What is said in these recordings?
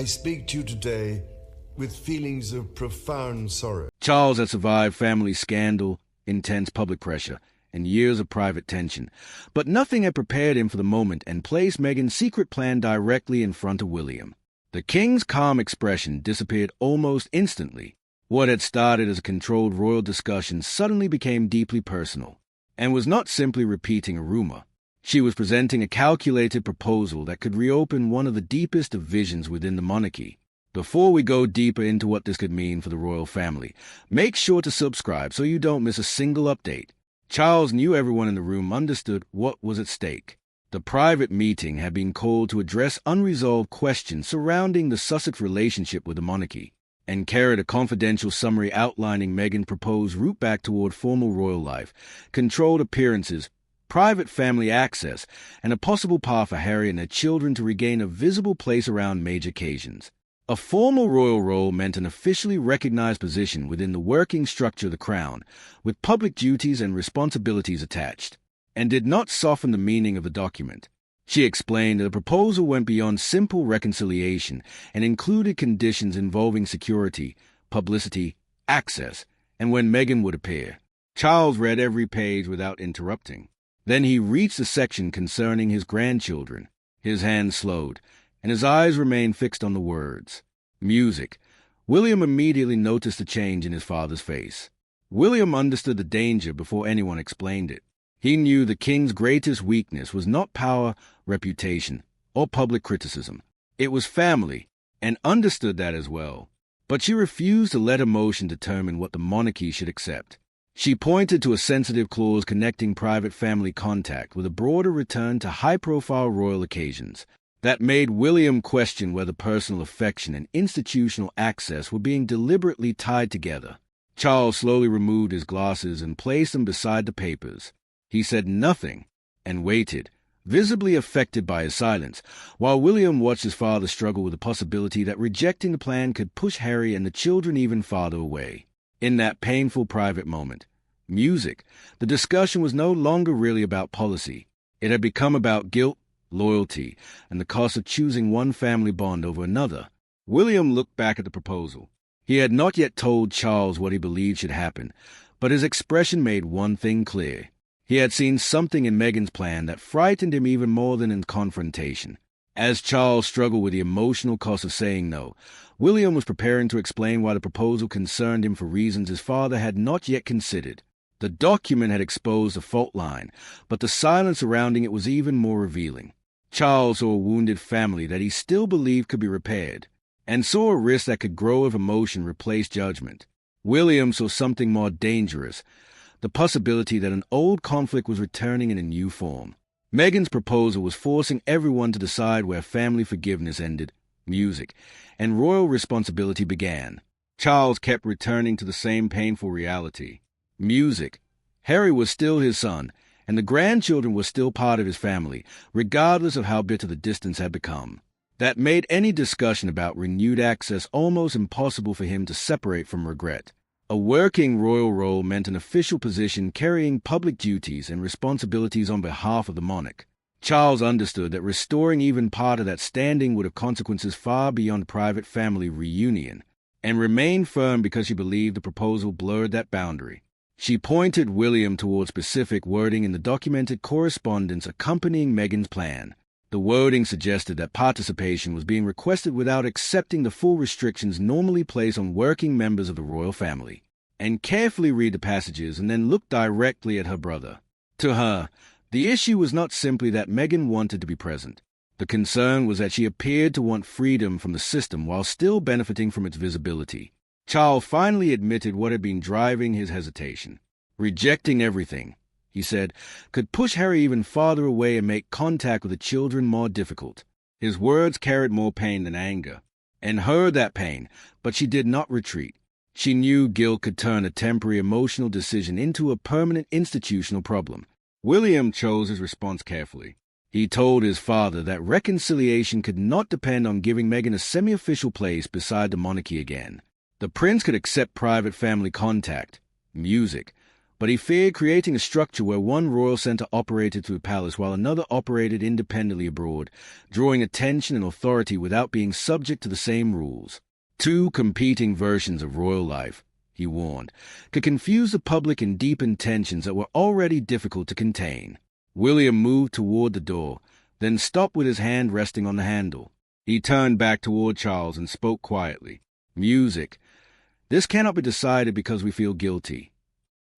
I speak to you today with feelings of profound sorrow. Charles had survived family scandal, intense public pressure, and years of private tension, but nothing had prepared him for the moment and placed Meghan's secret plan directly in front of William. The king's calm expression disappeared almost instantly. What had started as a controlled royal discussion suddenly became deeply personal, and was not simply repeating a rumor. She was presenting a calculated proposal that could reopen one of the deepest divisions within the monarchy. Before we go deeper into what this could mean for the royal family, make sure to subscribe so you don't miss a single update. Charles knew everyone in the room understood what was at stake. The private meeting had been called to address unresolved questions surrounding the Sussex relationship with the monarchy, and carried a confidential summary outlining Meghan's proposed route back toward formal royal life, controlled appearances, private family access, and a possible path for Harry and their children to regain a visible place around major occasions. A formal royal role meant an officially recognized position within the working structure of the crown, with public duties and responsibilities attached, and did not soften the meaning of the document. She explained that the proposal went beyond simple reconciliation and included conditions involving security, publicity, access, and when Meghan would appear. Charles read every page without interrupting. Then he reached a section concerning his grandchildren. His hand slowed, and his eyes remained fixed on the words. Music. William immediately noticed the change in his father's face. William understood the danger before anyone explained it. He knew the king's greatest weakness was not power, reputation, or public criticism. It was family, and understood that as well. But she refused to let emotion determine what the monarchy should accept. She pointed to a sensitive clause connecting private family contact with a broader return to high-profile royal occasions. That made William question whether personal affection and institutional access were being deliberately tied together. Charles slowly removed his glasses and placed them beside the papers. He said nothing and waited, visibly affected by his silence, while William watched his father struggle with the possibility that rejecting the plan could push Harry and the children even farther away. In that painful private moment, music, the discussion was no longer really about policy. It had become about guilt, loyalty, and the cost of choosing one family bond over another. William looked back at the proposal. He had not yet told Charles what he believed should happen, but his expression made one thing clear. He had seen something in Meghan's plan that frightened him even more than in confrontation. As Charles struggled with the emotional cost of saying no, William was preparing to explain why the proposal concerned him for reasons his father had not yet considered. The document had exposed a fault line, but the silence surrounding it was even more revealing. Charles saw a wounded family that he still believed could be repaired, and saw a risk that could grow if emotion replaced judgment. William saw something more dangerous, the possibility that an old conflict was returning in a new form. Meghan's proposal was forcing everyone to decide where family forgiveness ended, music, and royal responsibility began. Charles kept returning to the same painful reality. Music. Harry was still his son, and the grandchildren were still part of his family, regardless of how bitter the distance had become. That made any discussion about renewed access almost impossible for him to separate from regret. A working royal role meant an official position carrying public duties and responsibilities on behalf of the monarch. Charles understood that restoring even part of that standing would have consequences far beyond private family reunion, and remained firm because she believed the proposal blurred that boundary. She pointed William toward specific wording in the documented correspondence accompanying Meghan's plan. The wording suggested that participation was being requested without accepting the full restrictions normally placed on working members of the royal family, and carefully read the passages and then look directly at her brother. To her, the issue was not simply that Meghan wanted to be present. The concern was that she appeared to want freedom from the system while still benefiting from its visibility. Charles finally admitted what had been driving his hesitation. Rejecting everything, he said, could push Harry even farther away and make contact with the children more difficult. His words carried more pain than anger, and heard that pain, but she did not retreat. She knew guilt could turn a temporary emotional decision into a permanent institutional problem. William chose his response carefully. He told his father that reconciliation could not depend on giving Meghan a semi-official place beside the monarchy again. The prince could accept private family contact, music, but he feared creating a structure where one royal center operated through the palace while another operated independently abroad, drawing attention and authority without being subject to the same rules. Two competing versions of royal life, he warned, could confuse the public and deepen tensions that were already difficult to contain. William moved toward the door, then stopped with his hand resting on the handle. He turned back toward Charles and spoke quietly. "Music. This cannot be decided because we feel guilty."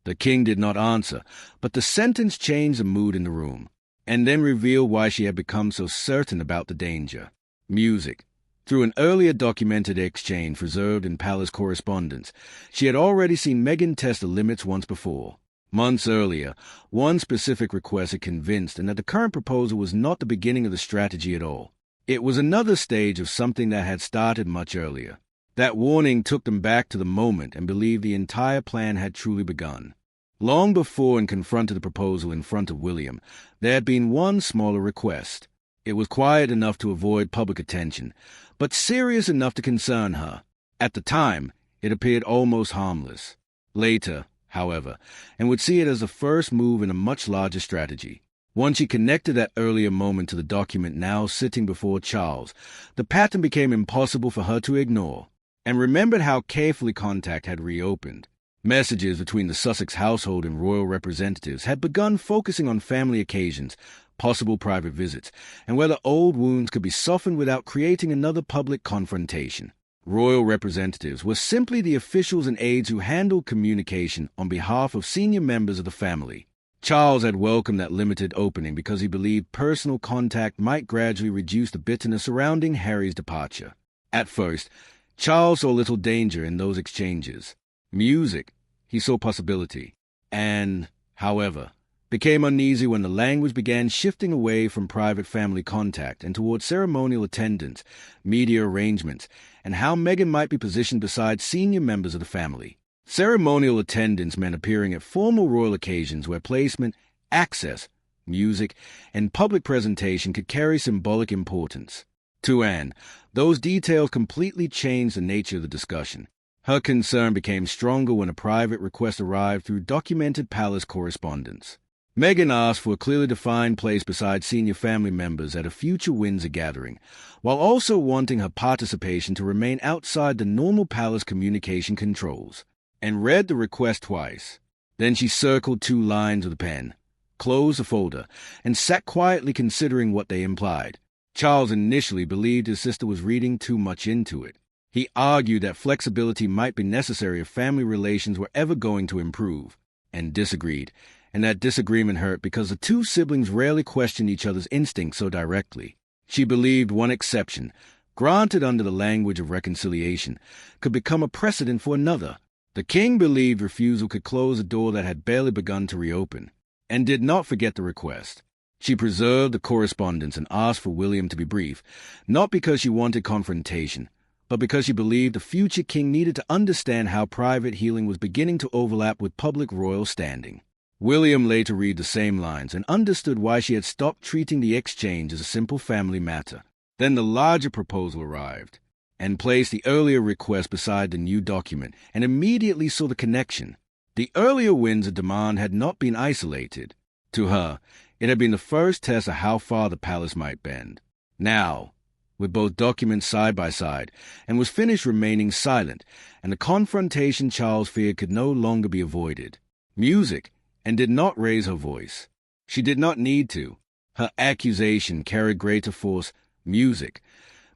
The king did not answer, but the sentence changed the mood in the room, and then revealed why she had become so certain about the danger. Music. Through an earlier documented exchange preserved in palace correspondence, she had already seen Meghan test the limits once before. Months earlier, one specific request had convinced her that the current proposal was not the beginning of the strategy at all. It was another stage of something that had started much earlier. That warning took them back to the moment and believed the entire plan had truly begun. Long before and confronted the proposal in front of William, there had been one smaller request. It was quiet enough to avoid public attention, but serious enough to concern her. At the time, it appeared almost harmless. Later, however, and would see it as the first move in a much larger strategy. Once she connected that earlier moment to the document now sitting before Charles, the pattern became impossible for her to ignore, and remembered how carefully contact had reopened. Messages between the Sussex household and royal representatives had begun focusing on family occasions, possible private visits, and whether old wounds could be softened without creating another public confrontation. Royal representatives were simply the officials and aides who handled communication on behalf of senior members of the family. Charles had welcomed that limited opening because he believed personal contact might gradually reduce the bitterness surrounding Harry's departure. At first, Charles saw little danger in those exchanges. Music, he saw possibility, and, however, became uneasy when the language began shifting away from private family contact and toward ceremonial attendance, media arrangements, and how Meghan might be positioned beside senior members of the family. Ceremonial attendance meant appearing at formal royal occasions where placement, access, music, and public presentation could carry symbolic importance. To Anne, those details completely changed the nature of the discussion. Her concern became stronger when a private request arrived through documented palace correspondence. Meghan asked for a clearly defined place beside senior family members at a future Windsor gathering, while also wanting her participation to remain outside the normal palace communication controls, and read the request twice. Then she circled 2 lines with a pen, closed the folder, and sat quietly considering what they implied. Charles initially believed his sister was reading too much into it. He argued that flexibility might be necessary if family relations were ever going to improve, and disagreed, and that disagreement hurt because the 2 siblings rarely questioned each other's instincts so directly. She believed one exception, granted under the language of reconciliation, could become a precedent for another. The king believed refusal could close a door that had barely begun to reopen, and did not forget the request. She preserved the correspondence and asked for William to be brief, not because she wanted confrontation, but because she believed the future king needed to understand how private healing was beginning to overlap with public royal standing. William later read the same lines and understood why she had stopped treating the exchange as a simple family matter. Then the larger proposal arrived, and placed the earlier request beside the new document, and immediately saw the connection. The earlier Windsor demand had not been isolated. To her, it had been the first test of how far the palace might bend. Now, with both documents side by side, and was finished remaining silent, and the confrontation Charles feared could no longer be avoided. Music, and did not raise her voice. She did not need to. Her accusation carried greater force, music,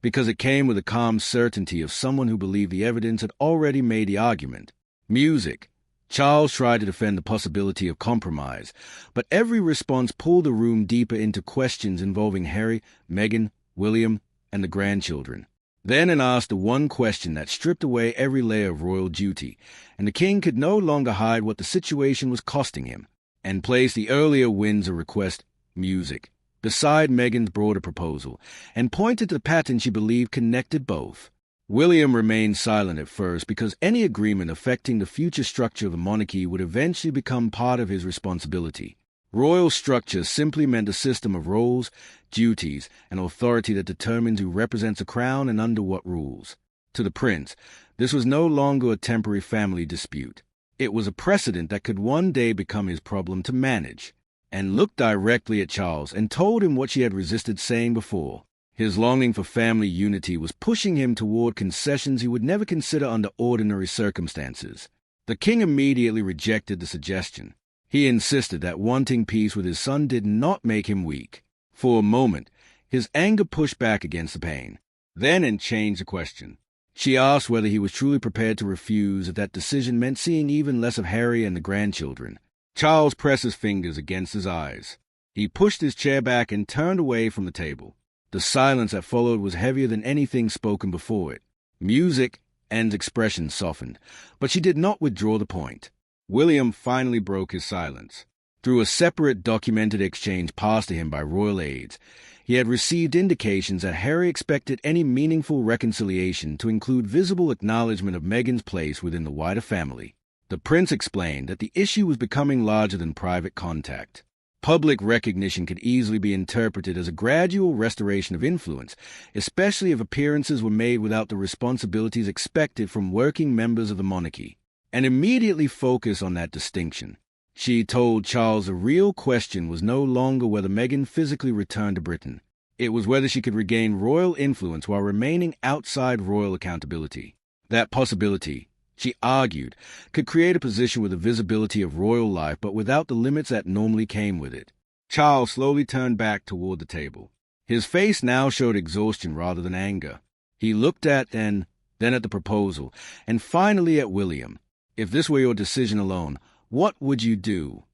because it came with the calm certainty of someone who believed the evidence had already made the argument. Music. Charles tried to defend the possibility of compromise, but every response pulled the room deeper into questions involving Harry, Meghan, William, and the grandchildren. Then and asked the one question that stripped away every layer of royal duty, and the king could no longer hide what the situation was costing him, and placed the earlier Windsor request, music, beside Meghan's broader proposal, and pointed to the pattern she believed connected both. William remained silent at first because any agreement affecting the future structure of the monarchy would eventually become part of his responsibility. Royal structure simply meant a system of roles, duties, and authority that determines who represents a crown and under what rules. To the prince, this was no longer a temporary family dispute. It was a precedent that could one day become his problem to manage, and looked directly at Charles and told him what she had resisted saying before. His longing for family unity was pushing him toward concessions he would never consider under ordinary circumstances. The king immediately rejected the suggestion. He insisted that wanting peace with his son did not make him weak. For a moment, his anger pushed back against the pain. Then it changed the question. She asked whether he was truly prepared to refuse if that decision meant seeing even less of Harry and the grandchildren. Charles pressed his fingers against his eyes. He pushed his chair back and turned away from the table. The silence that followed was heavier than anything spoken before it. Music and expression softened, but she did not withdraw the point. William finally broke his silence. Through a separate documented exchange passed to him by royal aides, he had received indications that Harry expected any meaningful reconciliation to include visible acknowledgement of Meghan's place within the wider family. The prince explained that the issue was becoming larger than private contact. Public recognition could easily be interpreted as a gradual restoration of influence, especially if appearances were made without the responsibilities expected from working members of the monarchy, and immediately focused on that distinction. She told Charles the real question was no longer whether Meghan physically returned to Britain. It was whether she could regain royal influence while remaining outside royal accountability. That possibility, she argued, could create a position with the visibility of royal life but without the limits that normally came with it. Charles slowly turned back toward the table. His face now showed exhaustion rather than anger. He looked at then at the proposal, and finally at William. If this were your decision alone, what would you do?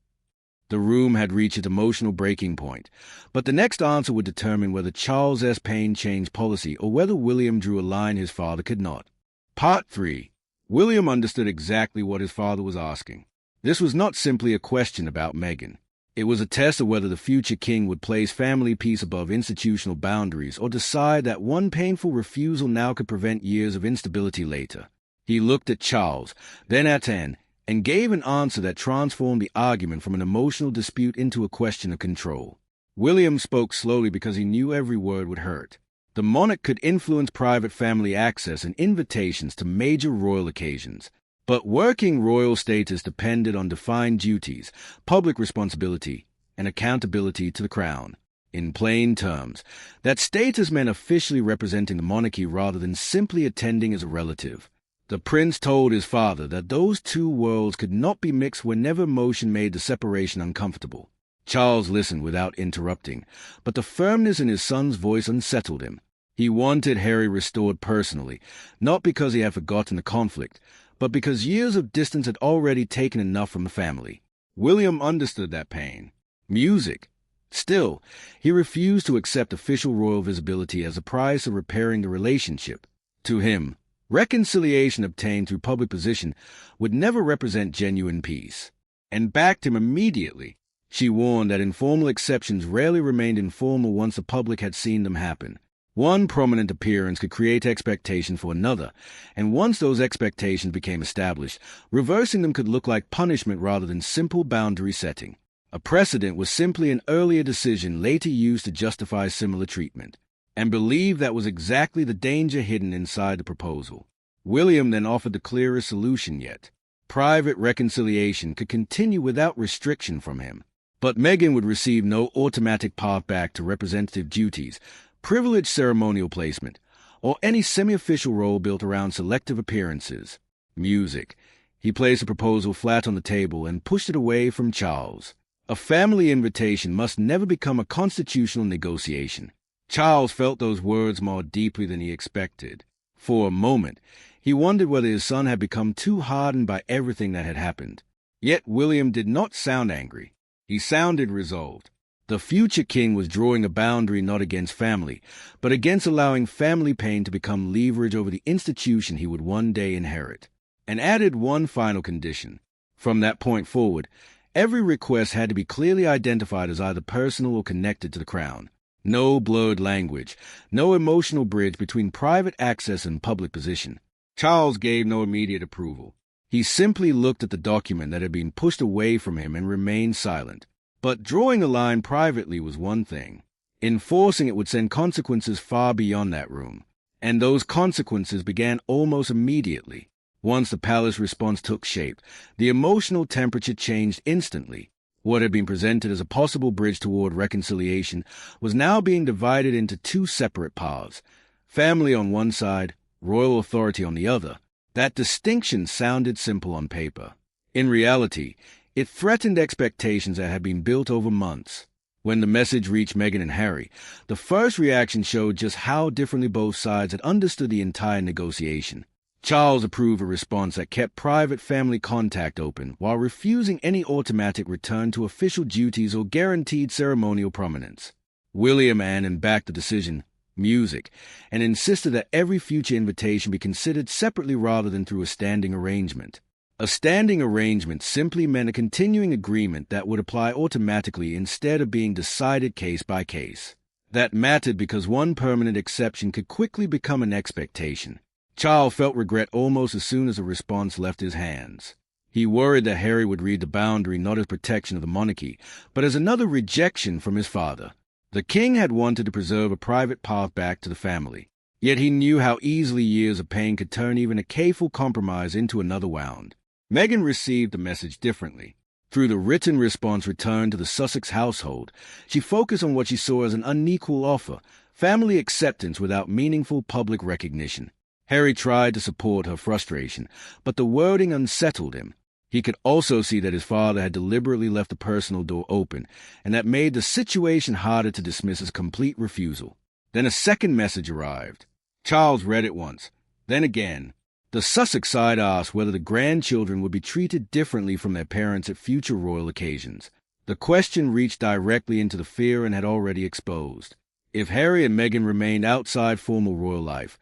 The room had reached its emotional breaking point, but the next answer would determine whether Charles S. Payne changed policy or whether William drew a line his father could not. Part 3. William understood exactly what his father was asking. This was not simply a question about Meghan. It was a test of whether the future king would place family peace above institutional boundaries or decide that one painful refusal now could prevent years of instability later. He looked at Charles, then at Anne, and gave an answer that transformed the argument from an emotional dispute into a question of control. William spoke slowly because he knew every word would hurt. The monarch could influence private family access and invitations to major royal occasions, but working royal status depended on defined duties, public responsibility, and accountability to the crown. In plain terms, that status meant officially representing the monarchy rather than simply attending as a relative. The prince told his father that those two worlds could not be mixed whenever motion made the separation uncomfortable. Charles listened without interrupting, but the firmness in his son's voice unsettled him. He wanted Harry restored personally, not because he had forgotten the conflict, but because years of distance had already taken enough from the family. William understood that pain. Music. Still, he refused to accept official royal visibility as a price of repairing the relationship. To him, reconciliation obtained through public position would never represent genuine peace, and backed him immediately. She warned that informal exceptions rarely remained informal once the public had seen them happen. One prominent appearance could create expectation for another, and once those expectations became established, reversing them could look like punishment rather than simple boundary setting. A precedent was simply an earlier decision later used to justify similar treatment, and believed that was exactly the danger hidden inside the proposal. William then offered the clearest solution yet. Private reconciliation could continue without restriction from him, but Meghan would receive no automatic path back to representative duties, privileged ceremonial placement, or any semi-official role built around selective appearances. Music. He placed the proposal flat on the table and pushed it away from Charles. A family invitation must never become a constitutional negotiation. Charles felt those words more deeply than he expected. For a moment, he wondered whether his son had become too hardened by everything that had happened. Yet William did not sound angry. He sounded resolved. The future king was drawing a boundary not against family, but against allowing family pain to become leverage over the institution he would one day inherit, and added one final condition. From that point forward, every request had to be clearly identified as either personal or connected to the crown. No blurred language, no emotional bridge between private access and public position. Charles gave no immediate approval. He simply looked at the document that had been pushed away from him and remained silent. But drawing a line privately was one thing. Enforcing it would send consequences far beyond that room. And those consequences began almost immediately. Once the palace response took shape, the emotional temperature changed instantly. What had been presented as a possible bridge toward reconciliation was now being divided into two separate paths: family on one side, royal authority on the other. That distinction sounded simple on paper. In reality, it threatened expectations that had been built over months. When the message reached Meghan and Harry, the first reaction showed just how differently both sides had understood the entire negotiation. Charles approved a response that kept private family contact open while refusing any automatic return to official duties or guaranteed ceremonial prominence. William backed the decision, music, and insisted that every future invitation be considered separately rather than through a standing arrangement. A standing arrangement simply meant a continuing agreement that would apply automatically instead of being decided case by case. That mattered because one permanent exception could quickly become an expectation. Charles felt regret almost as soon as the response left his hands. He worried that Harry would read the boundary not as protection of the monarchy, but as another rejection from his father. The king had wanted to preserve a private path back to the family, yet he knew how easily years of pain could turn even a careful compromise into another wound. Meghan received the message differently. Through the written response returned to the Sussex household, she focused on what she saw as an unequal offer: family acceptance without meaningful public recognition. Harry tried to support her frustration, but the wording unsettled him. He could also see that his father had deliberately left the personal door open, and that made the situation harder to dismiss as complete refusal. Then a second message arrived. Charles read it once, then again. The Sussex side asked whether the grandchildren would be treated differently from their parents at future royal occasions. The question reached directly into the fear and had already exposed. If Harry and Meghan remained outside formal royal life,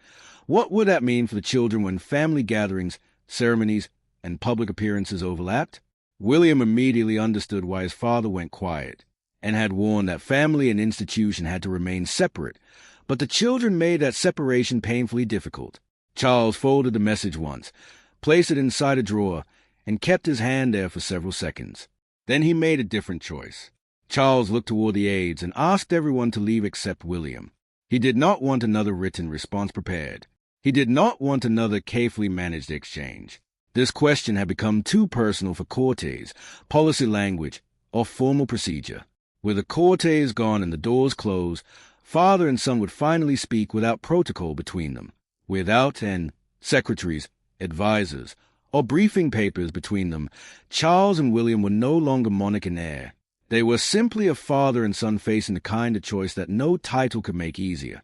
what would that mean for the children when family gatherings, ceremonies, and public appearances overlapped? William immediately understood why his father went quiet, and had warned that family and institution had to remain separate, but the children made that separation painfully difficult. Charles folded the message once, placed it inside a drawer, and kept his hand there for several seconds. Then he made a different choice. Charles looked toward the aides and asked everyone to leave except William. He did not want another written response prepared. He did not want another carefully managed exchange. This question had become too personal for courtiers, policy language, or formal procedure. With the courtiers gone and the doors closed, father and son would finally speak without protocol between them, without secretaries, advisors, or briefing papers between them. Charles and William were no longer monarch and heir. They were simply a father and son facing the kind of choice that no title could make easier.